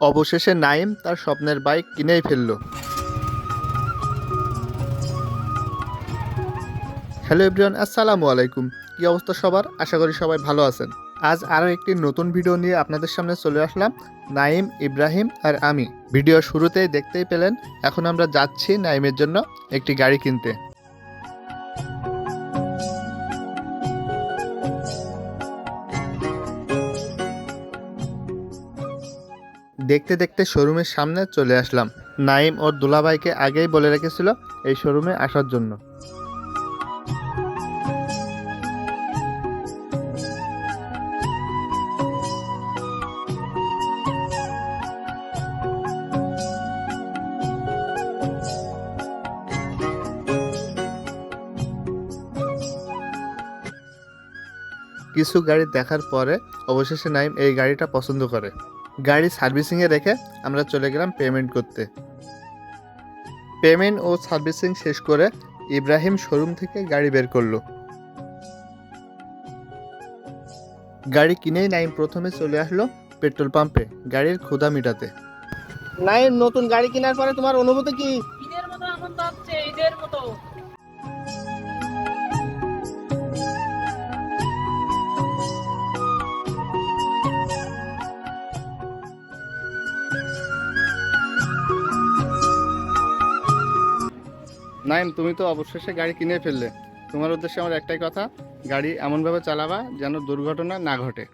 অবশেষে নাইম তার স্বপ্নের বাইক কিনেই ফেলল। হ্যালো এভরিওয়ান, আসসালামু আলাইকুম। কি অবস্থা সবার? আশা করি সবাই ভালো আছেন। আজ আরও একটি নতুন ভিডিও নিয়ে আপনাদের সামনে চলে আসলাম, নাইম, ইব্রাহিম আর আমি। ভিডিও শুরুতেই দেখতেই পেলেন এখন আমরা যাচ্ছি নাইমের জন্য একটি গাড়ি কিনতে। দেখতে দেখতে শোরুমের সামনে চলে আসলাম। নাইম ওর দুলাভাইকে আগেই বলে রেখেছিল এই শোরুমে আসার জন্য। কিছু গাড়ি দেখার পরে অবশেষে নাইম এই গাড়িটা পছন্দ করে। গাড়ি সার্ভিসিংয়ে রেখে আমরা চলে গেলাম পেমেন্ট করতে। পেমেন্ট ও সার্ভিসিং শেষ করে ইব্রাহিম শোরুম থেকে গাড়ি বের করলো। গাড়ি কিনেই নাইম প্রথমে চলে আসলো পেট্রোল পাম্পে গাড়ির ক্ষুধা মিটাতে। নাইম, নতুন গাড়ি কেনার পরে তোমার অনুভূতি কি? ঈদের মতো আনন্দ হচ্ছে, ঈদের মতো। নাইম, তুমি তো অবশেষে গাড়ি কিনে ফেললে। তোমার উদ্দেশ্যে আমার একটাই কথা, গাড়ি এমনভাবে চালাবা যেন দুর্ঘটনা না ঘটে।